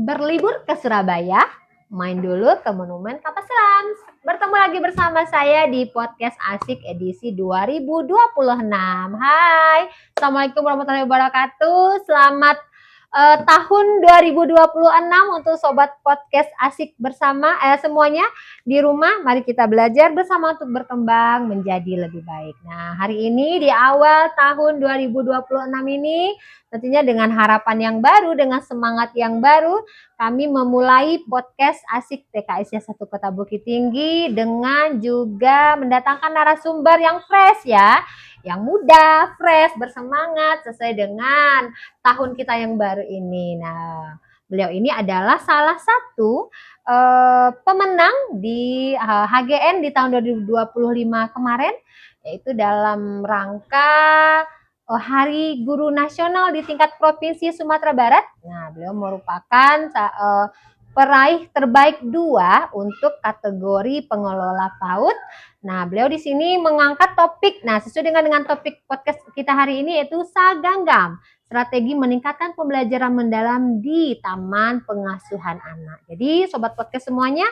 Berlibur ke Surabaya, main dulu ke Monumen Kapal Selam. Bertemu lagi bersama saya di podcast Asik edisi 2026. Hai, Assalamualaikum warahmatullahi wabarakatuh. Selamat tahun 2026 untuk sobat podcast Asik bersama semuanya di rumah. Mari kita belajar bersama untuk berkembang menjadi lebih baik. Nah, hari ini di awal tahun 2026 ini tentunya dengan harapan yang baru, dengan semangat yang baru, kami memulai podcast Asik TKS 1 Kota Bukit Tinggi dengan juga mendatangkan narasumber yang fresh ya, yang muda, fresh, bersemangat sesuai dengan tahun kita yang baru ini. Nah, beliau ini adalah salah satu pemenang di HGN di tahun 2025 kemarin, yaitu dalam rangka Hari Guru Nasional di tingkat Provinsi Sumatera Barat. Nah, beliau merupakan peraih terbaik 2 untuk kategori pengelola PAUD. Nah, beliau di sini mengangkat topik, sesuai dengan topik podcast kita hari ini, yaitu Saganggam, strategi meningkatkan pembelajaran mendalam di Taman Pengasuhan Anak. Jadi, sobat podcast semuanya,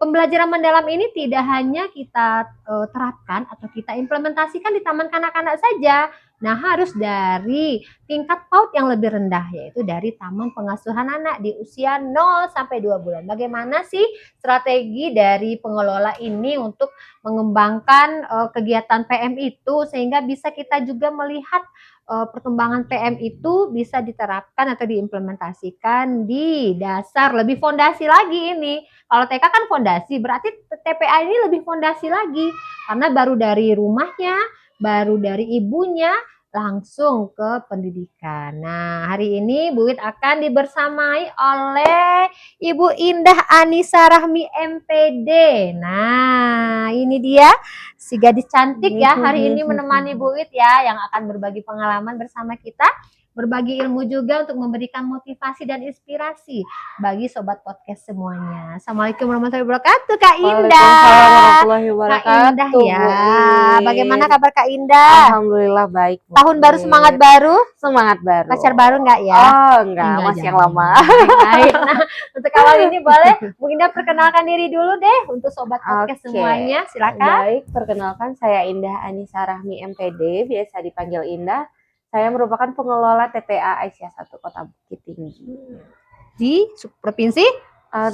pembelajaran mendalam ini tidak hanya kita terapkan atau kita implementasikan di taman kanak-kanak saja. Nah, harus dari tingkat PAUD yang lebih rendah, yaitu dari Taman Pengasuhan Anak di usia 0 sampai 2 bulan. Bagaimana sih strategi dari pengelola ini untuk mengembangkan kegiatan PM itu, sehingga bisa kita juga melihat perkembangan PM itu bisa diterapkan atau diimplementasikan di dasar, lebih fondasi lagi ini. Kalau TK kan fondasi, berarti TPA ini lebih fondasi lagi, karena baru dari rumahnya, baru dari ibunya, langsung ke pendidikan. Nah, hari ini Bu Wit akan dibersamai oleh Ibu Indah Anissa Rahmi MPD. Nah, ini dia si gadis cantik ya, hari ini menemani Bu Wit ya, yang akan berbagi pengalaman bersama kita, berbagi ilmu juga untuk memberikan motivasi dan inspirasi bagi sobat podcast semuanya. Assalamualaikum warahmatullahi wabarakatuh, Kak Indah. Waalaikumsalam warahmatullahi wabarakatuh. Kak Indah ya. Bagaimana kabar Kak Indah? Alhamdulillah baik. Tahun baru, semangat baru? Semangat baru. Pacar baru enggak ya? Oh, enggak, masih yang lama. Baik. Nah, untuk awal ini boleh Bu Indah perkenalkan diri dulu deh untuk sobat podcast semuanya. Silakan. Baik, perkenalkan saya Indah Anissa Rahmi MPD, biasa dipanggil Indah. Saya merupakan pengelola TPA Aisyah 1 Kota Bukit Tinggi. Di provinsi?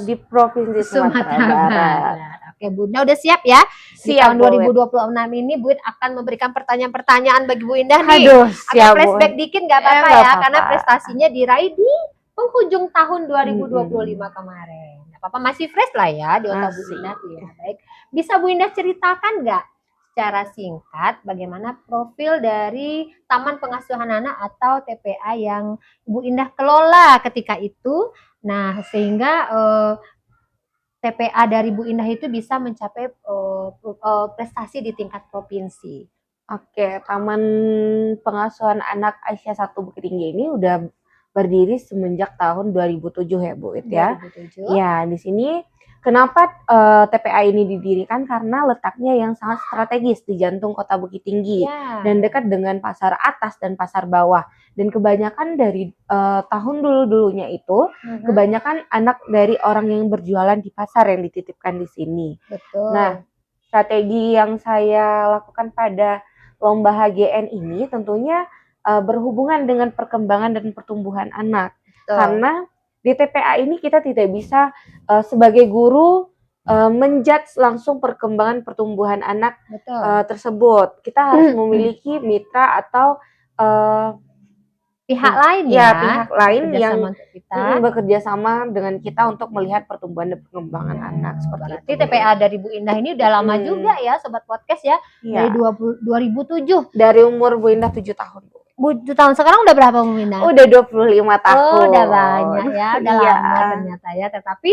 Di Provinsi Sumatera Barat. Oke, Bu Indah udah siap ya? Di Siap, tahun 2026 ini Bu Indah akan memberikan pertanyaan-pertanyaan bagi Bu Indah nih. Aduh, siap. Agak flashback dikit nggak apa-apa ya, karena prestasinya diraih di penghujung tahun 2025 kemarin. Nggak apa-apa, masih fresh lah ya di otak Bu Indah tuh ya. Baik, bisa Bu Indah ceritakan nggak secara singkat bagaimana profil dari Taman Pengasuhan Anak atau TPA yang Bu Indah kelola ketika itu? Nah, sehingga TPA dari Bu Indah itu bisa mencapai prestasi di tingkat provinsi. Oke, Taman Pengasuhan Anak Aisyah 1 Bukit Tinggi ini udah berdiri semenjak tahun 2007 ya Bu It ya. 2007. Ya, di sini kenapa TPA ini didirikan, karena letaknya yang sangat strategis di jantung Kota Bukit Tinggi dan dekat dengan pasar atas dan pasar bawah. Dan kebanyakan dari tahun dulunya itu, kebanyakan anak dari orang yang berjualan di pasar yang dititipkan di sini. Betul. Nah, strategi yang saya lakukan pada lomba HGN ini tentunya berhubungan dengan perkembangan dan pertumbuhan anak. Betul. Karena di TPA ini kita tidak bisa sebagai guru menjudge langsung perkembangan pertumbuhan anak tersebut. Kita harus memiliki mitra atau pihak lain ya, pihak lain yang kita bekerja sama dengan kita untuk melihat pertumbuhan dan perkembangan anak. Seperti itu. TPA dari Bu Indah ini udah lama juga ya sobat podcast ya, dari 2007. Dari umur Bu Indah 7 tahun. Bu 7 tahun, sekarang udah berapa Bu Indah? Udah 25 tahun. Oh, udah banyak ya, udah lama ternyata ya. Tetapi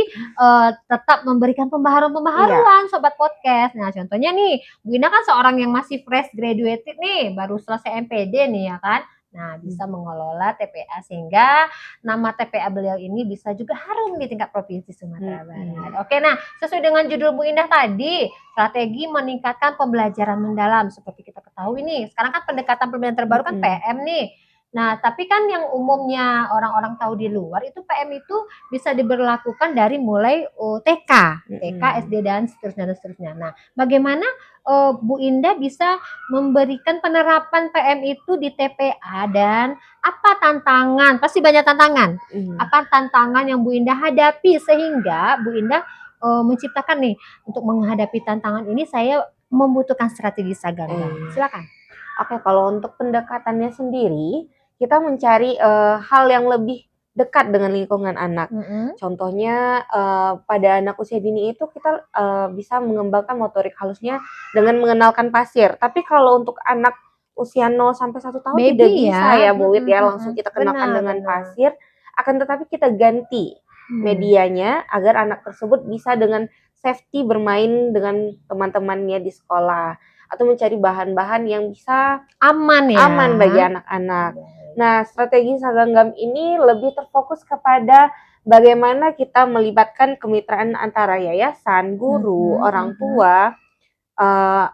tetap memberikan pembaharuan sobat podcast. Nah, contohnya nih, Bu Indah kan seorang yang masih fresh graduated nih, baru selesai MPD nih ya kan. Nah, bisa mengelola TPA sehingga nama TPA beliau ini bisa juga harum di tingkat provinsi Sumatera Barat. Oke, nah sesuai dengan judul Bu Indah tadi, strategi meningkatkan pembelajaran mendalam. Seperti kita ketahui nih, sekarang kan pendekatan pembelajaran terbaru kan PM nih. Nah, tapi kan yang umumnya orang-orang tahu di luar itu PM itu bisa diberlakukan dari mulai TK, SD dan seterusnya. Nah, bagaimana Bu Indah bisa memberikan penerapan PM itu di TPA dan apa tantangan? Pasti banyak tantangan. Apa tantangan yang Bu Indah hadapi sehingga Bu Indah menciptakan nih untuk menghadapi tantangan ini saya membutuhkan strategi Saganggam. Silakan. Oke, kalau untuk pendekatannya sendiri, kita mencari hal yang lebih dekat dengan lingkungan anak. Contohnya pada anak usia dini itu kita bisa mengembangkan motorik halusnya dengan mengenalkan pasir. Tapi kalau untuk anak usia 0 sampai 1 tahun Baby tidak bisa ya Bu Wit ya, langsung kita kenalkan Benar, dengan benar. pasir. Akan tetapi kita ganti medianya agar anak tersebut bisa dengan safety bermain dengan teman-temannya di sekolah. Atau mencari bahan-bahan yang bisa aman ya, aman bagi anak-anak. Nah, strategi Saganggam ini lebih terfokus kepada bagaimana kita melibatkan kemitraan antara yayasan, guru, orang tua,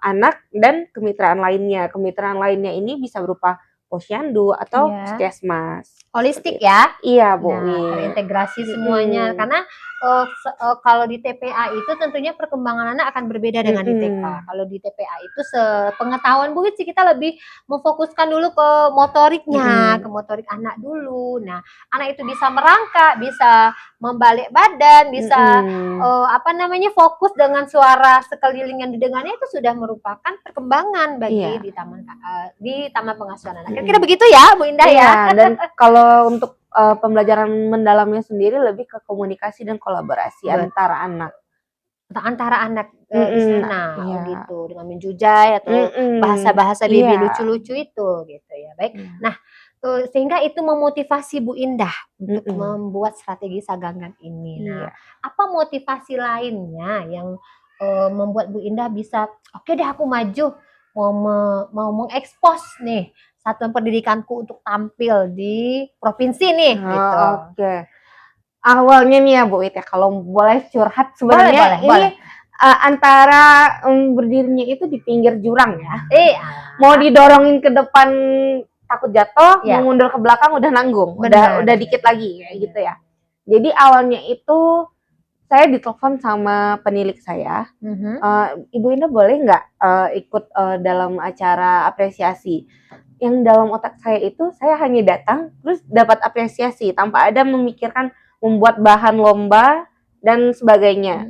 anak, dan kemitraan lainnya. Kemitraan lainnya ini bisa berupa posyandu atau puskesmas. Holistik ya? Iya, Bu. Nah, terintegrasi semuanya. Karena kalau di TPA itu tentunya perkembangan anak akan berbeda dengan di TK. Kalau di TPA itu sepengetahuan Bu sih kita lebih memfokuskan dulu ke motoriknya, ke motorik anak dulu. Nah, anak itu bisa merangkak, bisa membalik badan, bisa fokus dengan suara sekeliling yang didengarnya itu sudah merupakan perkembangan bagi di taman pengasuhan anak. Kira-kira begitu ya, Bu Indah ya. Dan kalau untuk pembelajaran mendalamnya sendiri lebih ke komunikasi dan kolaborasi antara anak. Di sana gitu dengan menjujai atau bahasa-bahasa baby lucu-lucu itu gitu ya. Baik. Nah, sehingga itu memotivasi Bu Indah untuk membuat strategi Saganggam ini. Nah, apa motivasi lainnya yang membuat Bu Indah bisa oke deh aku maju mau mengekspos nih satuan pendidikanku untuk tampil di provinsi nih gitu. Oke. Awalnya nih ya Bu It ya, kalau boleh curhat sebenarnya ini antara berdirinya itu di pinggir jurang ya. Mau didorongin ke depan takut jatuh, mau mundur ke belakang udah nanggung, udah dikit lagi kayak gitu ya. Jadi awalnya itu saya ditelepon sama penilik saya, Ibu Indah boleh nggak ikut dalam acara apresiasi? Yang dalam otak saya itu saya hanya datang terus dapat apresiasi tanpa ada memikirkan membuat bahan lomba dan sebagainya.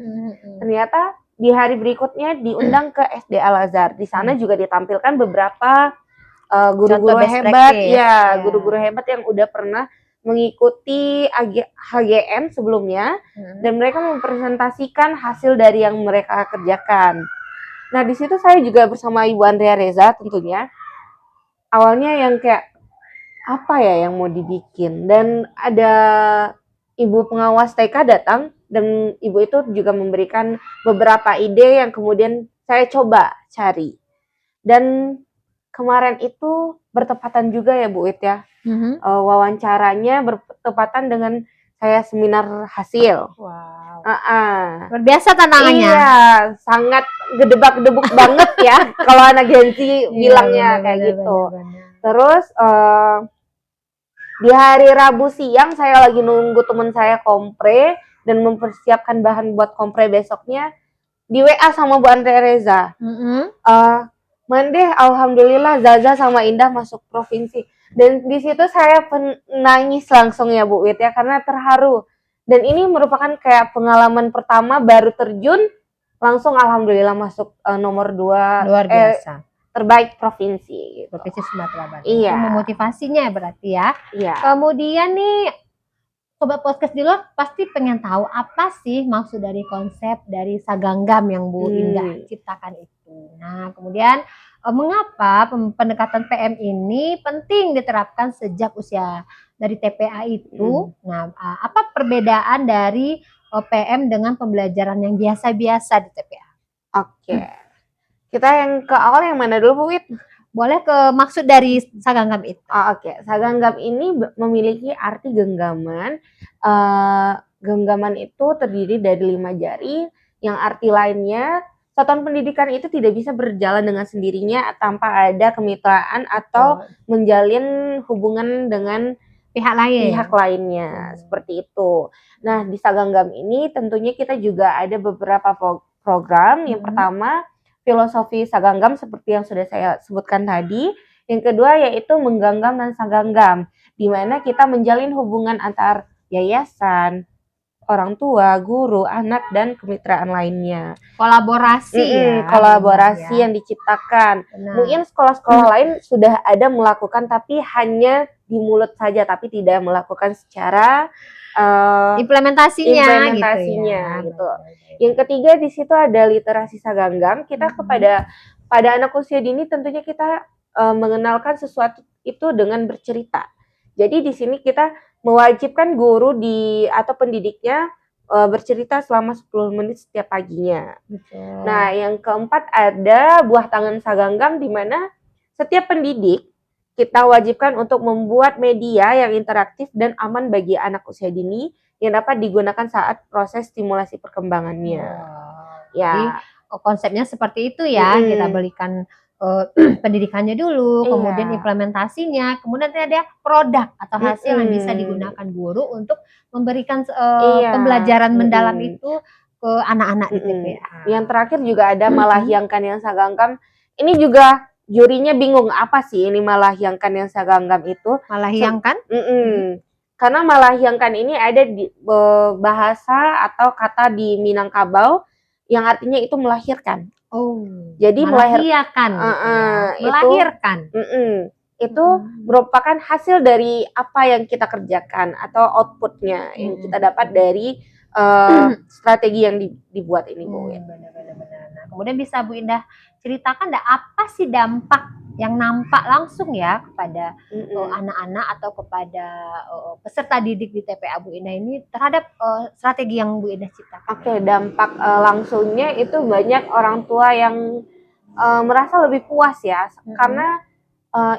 Ternyata di hari berikutnya diundang ke SD Al Azhar. Di sana juga ditampilkan beberapa guru-guru hebat, guru-guru hebat yang udah pernah mengikuti HGM sebelumnya dan mereka mempresentasikan hasil dari yang mereka kerjakan. Nah, di situ saya juga bersama Ibu Andrea Reza tentunya. Awalnya yang kayak apa ya yang mau dibikin, dan ada ibu pengawas TK datang dan ibu itu juga memberikan beberapa ide yang kemudian saya coba cari. Dan kemarin itu bertepatan juga ya Bu It ya. Wawancaranya bertepatan dengan saya seminar hasil. Wow. Luar biasa tantangannya. Iya, sangat gedebak-gedebuk banget ya kalau anak Gensi bilangnya kayak gitu. Terus di hari Rabu siang saya lagi nunggu teman saya kompre dan mempersiapkan bahan buat kompre besoknya, di WA sama Bu Andrea Reza. Mandeh, alhamdulillah Zaza sama Indah masuk provinsi. Dan di situ saya nangis langsung ya Bu Wit ya, karena terharu. Dan ini merupakan kayak pengalaman pertama baru terjun langsung alhamdulillah masuk nomor 2 luar biasa terbaik provinsi. Provinsi Sumatera Barat. Iya. Itu memotivasinya berarti ya. Iya. Kemudian nih sobat podcast di luar pasti pengen tahu apa sih maksud dari konsep dari Saganggam yang Bu Indah ciptakan itu. Nah, kemudian mengapa pendekatan PM ini penting diterapkan sejak usia dari TPA itu? Nah, apa perbedaan dari PM dengan pembelajaran yang biasa-biasa di TPA? Oke. Kita yang ke awal yang mana dulu Bu Wit? Boleh ke maksud dari Saganggam itu. Oke. Saganggam ini memiliki arti genggaman. Genggaman itu terdiri dari 5 jari, yang arti lainnya satuan pendidikan itu tidak bisa berjalan dengan sendirinya tanpa ada kemitraan atau menjalin hubungan dengan pihak lainnya, seperti itu. Nah, di Saganggam ini tentunya kita juga ada beberapa program. Yang pertama, filosofi Saganggam seperti yang sudah saya sebutkan tadi. Yang kedua yaitu Mengganggam dan Saganggam, di mana kita menjalin hubungan antar yayasan, orang tua, guru, anak, dan kemitraan lainnya. Kolaborasi kolaborasi yang diciptakan. Mungkin sekolah-sekolah lain sudah ada melakukan, tapi hanya di mulut saja, tapi tidak melakukan secara implementasinya gitu. Yang ketiga di situ ada literasi Saganggam. Kita pada anak usia dini tentunya kita mengenalkan sesuatu itu dengan bercerita. Jadi di sini kita mewajibkan guru atau pendidiknya bercerita selama 10 menit setiap paginya. Betul. Nah, yang keempat ada buah tangan Saganggam, di mana setiap pendidik kita wajibkan untuk membuat media yang interaktif dan aman bagi anak usia dini yang dapat digunakan saat proses stimulasi perkembangannya. Jadi konsepnya seperti itu ya, kita berikan pendidikannya dulu, kemudian implementasinya, kemudian ada produk atau hasil yang bisa digunakan guru untuk memberikan pembelajaran mendalam itu ke anak-anak di TPA. Yang terakhir juga ada Malahyangkan yang Saganggam. Ini juga jurinya bingung, apa sih ini Malahyangkan yang Saganggam itu? Malahyangkan? Karena Malahyangkan ini ada di bahasa atau kata di Minangkabau yang artinya itu melahirkan. Jadi melahirkan. Itu merupakan hasil dari apa yang kita kerjakan atau outputnya yang kita dapat dari strategi yang dibuat ini, Bu. Benar-benar. Nah, kemudian bisa Bu Indah ceritakan apa sih dampak yang nampak langsung ya kepada anak-anak atau kepada peserta didik di TPA Bu Indah ini terhadap strategi yang Bu Indah ciptakan? Dampak langsungnya itu banyak orang tua yang merasa lebih puas ya, karena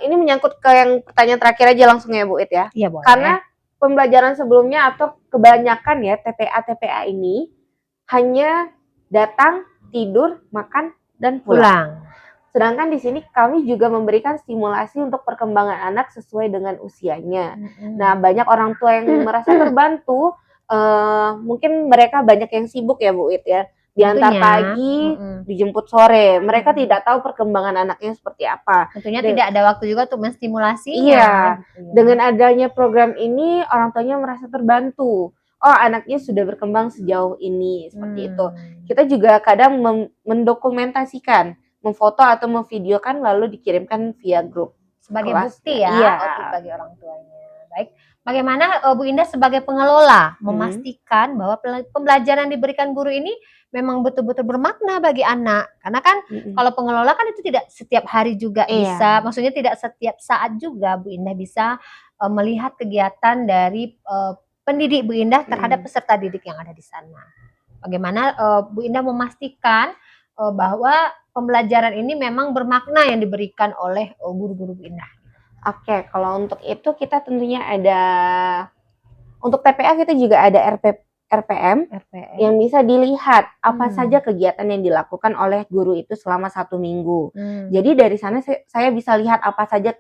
ini menyangkut ke yang pertanyaan terakhir aja langsung ya Bu It ya. Iya, boleh. Karena pembelajaran sebelumnya atau kebanyakan ya TPA ini hanya datang, tidur, makan, dan pulang. Sedangkan di sini kami juga memberikan stimulasi untuk perkembangan anak sesuai dengan usianya. Nah, banyak orang tua yang merasa terbantu, mungkin mereka banyak yang sibuk ya Bu It ya. Diantar pagi, dijemput sore. Mereka tidak tahu perkembangan anaknya seperti apa. Tentunya tidak ada waktu juga untuk menstimulasinya. Iya, dengan adanya program ini orang tuanya merasa terbantu. Oh, anaknya sudah berkembang sejauh ini, seperti itu. Kita juga kadang mendokumentasikan, memfoto atau memvideokan lalu dikirimkan via grup. Sebagai bukti ya, bagi orang tuanya. Baik, bagaimana Bu Indah sebagai pengelola memastikan bahwa pembelajaran yang diberikan guru ini memang betul-betul bermakna bagi anak? Karena kan kalau pengelola kan itu tidak setiap hari juga bisa, maksudnya tidak setiap saat juga Bu Indah bisa melihat kegiatan dari pendidik Bu Indah terhadap peserta didik yang ada di sana. Bagaimana Bu Indah memastikan bahwa pembelajaran ini memang bermakna yang diberikan oleh guru-guru Bu Indah? Kalau untuk itu kita tentunya ada, untuk TPA kita juga ada RPM yang bisa dilihat apa saja kegiatan yang dilakukan oleh guru itu selama 1 minggu. Jadi dari sana saya bisa lihat apa saja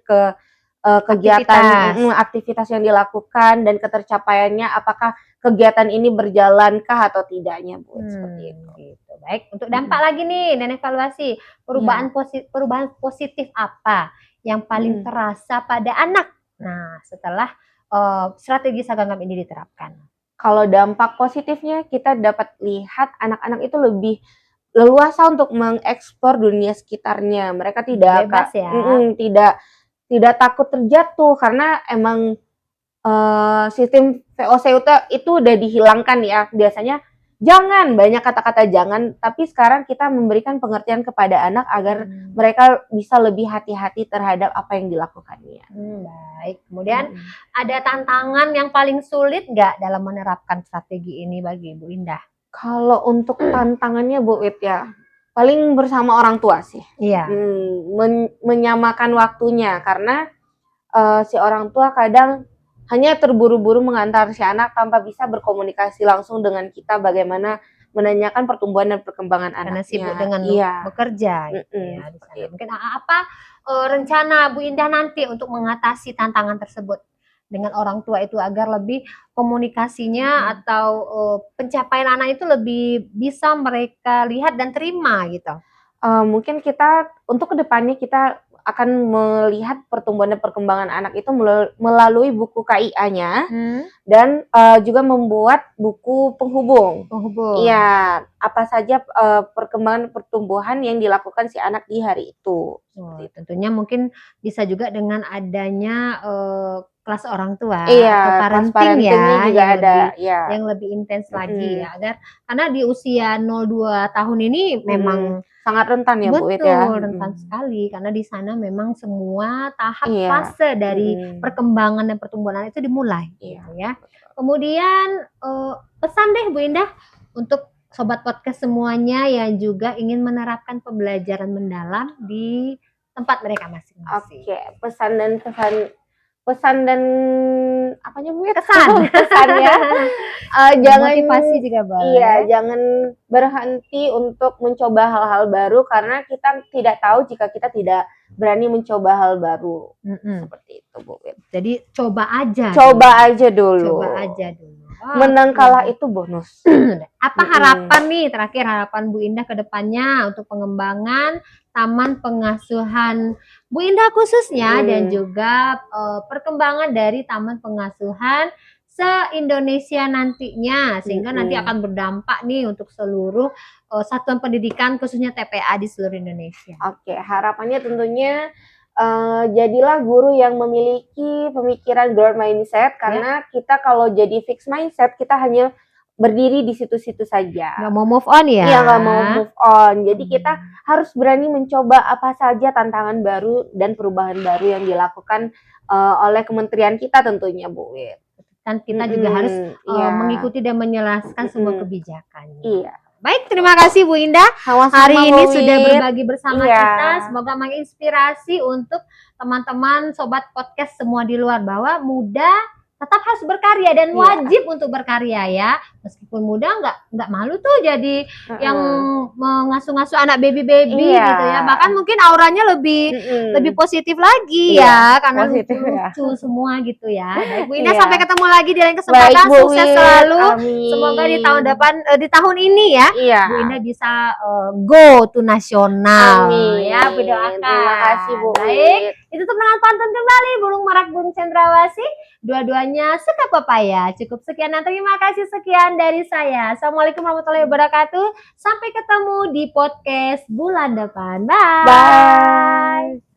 kegiatan aktivitas yang dilakukan dan ketercapaiannya, apakah kegiatan ini berjalankah atau tidaknya, Bu. Seperti itu. Gitu. Baik, untuk dampak lagi nih dan evaluasi, perubahan positif apa yang paling terasa pada anak? Nah, setelah strategi Saganggam ini diterapkan. Kalau dampak positifnya kita dapat lihat anak-anak itu lebih leluasa untuk mengeksplor dunia sekitarnya. Mereka tidak bebas ya. Tidak takut terjatuh karena emang sistem VOC itu udah dihilangkan ya. Biasanya jangan, banyak kata-kata jangan, tapi sekarang kita memberikan pengertian kepada anak agar mereka bisa lebih hati-hati terhadap apa yang dilakukannya. Baik, kemudian ada tantangan yang paling sulit nggak dalam menerapkan strategi ini bagi Bu Indah? Kalau untuk tantangannya Bu It ya, paling bersama orang tua sih. Iya. Menyamakan waktunya, karena si orang tua kadang hanya terburu-buru mengantar si anak tanpa bisa berkomunikasi langsung dengan kita bagaimana menanyakan pertumbuhan dan perkembangan karena anaknya. sibuk dengan Iya. bekerja gitu Mm-mm, ya di seperti sana. itu. Mungkin apa rencana Bu Indah nanti untuk mengatasi tantangan tersebut dengan orang tua itu agar lebih komunikasinya atau pencapaian anak itu lebih bisa mereka lihat dan terima gitu. Mungkin kita untuk kedepannya kita akan melihat pertumbuhan dan perkembangan anak itu melalui buku KIA-nya dan juga membuat buku penghubung. Penghubung. Iya, apa saja perkembangan pertumbuhan yang dilakukan si anak di hari itu. Tentunya mungkin bisa juga dengan adanya kelas orang tua Iya, atau kelas parenting ya juga yang ada, lebih ya. yang lebih intens lagi ya agar karena di usia 0-2 tahun ini memang sangat rentan ya Bu Wit ya. betul rentan sekali karena di sana memang semua tahap Iya. fase dari perkembangan dan pertumbuhan itu dimulai gitu ya. Kemudian pesan deh Bu Indah untuk sobat podcast semuanya yang juga ingin menerapkan pembelajaran mendalam di tempat mereka masing-masing. Oke, pesan dan apanya Bu? Kesan. Pesannya jangan motivasi juga boleh. Iya, jangan berhenti untuk mencoba hal-hal baru karena kita tidak tahu jika kita tidak berani mencoba hal baru. Seperti itu Bu. Jadi coba aja. Coba aja dulu. Menang kalah itu bonus. Apa harapan nih terakhir harapan Bu Indah ke depannya untuk pengembangan taman pengasuhan Bu Indah khususnya dan juga perkembangan dari taman pengasuhan se-Indonesia nantinya sehingga nanti akan berdampak nih untuk seluruh satuan pendidikan khususnya TPA di seluruh Indonesia. Oke, harapannya tentunya jadilah guru yang memiliki pemikiran growth mindset karena kita kalau jadi fixed mindset kita hanya berdiri di situ-situ saja. Nggak mau move on ya? Iya, nggak mau move on. Jadi kita harus berani mencoba apa saja tantangan baru dan perubahan baru yang dilakukan oleh kementerian kita tentunya Bu Wit. Dan kita juga harus mengikuti dan menjelaskan semua kebijakannya. Iya. Baik, terima kasih Bu Indah. Hari ini sudah berbagi bersama kita. Semoga menginspirasi untuk teman-teman sobat podcast semua di luar bahwa muda tetap harus berkarya dan wajib untuk berkarya ya. Meskipun muda nggak malu tuh jadi yang mengasuh-ngasuh anak baby gitu ya. Bahkan mungkin auranya lebih positif lagi ya karena lucu semua gitu ya. Baik Bu Indah, sampai ketemu lagi di lain kesempatan. Baik, sukses selalu. Amin. Semoga di tahun depan di tahun ini ya Bu Indah bisa go to nasional. Amin. Ya, Bu doakan. Terima kasih Bu. Baik, ditutup dengan pantun kembali burung merak burung cendrawasih. Dua-duanya suka pepaya. Cukup sekian dan terima kasih sekian dari saya. Assalamualaikum warahmatullahi wabarakatuh. Sampai ketemu di podcast bulan depan. Bye. Bye.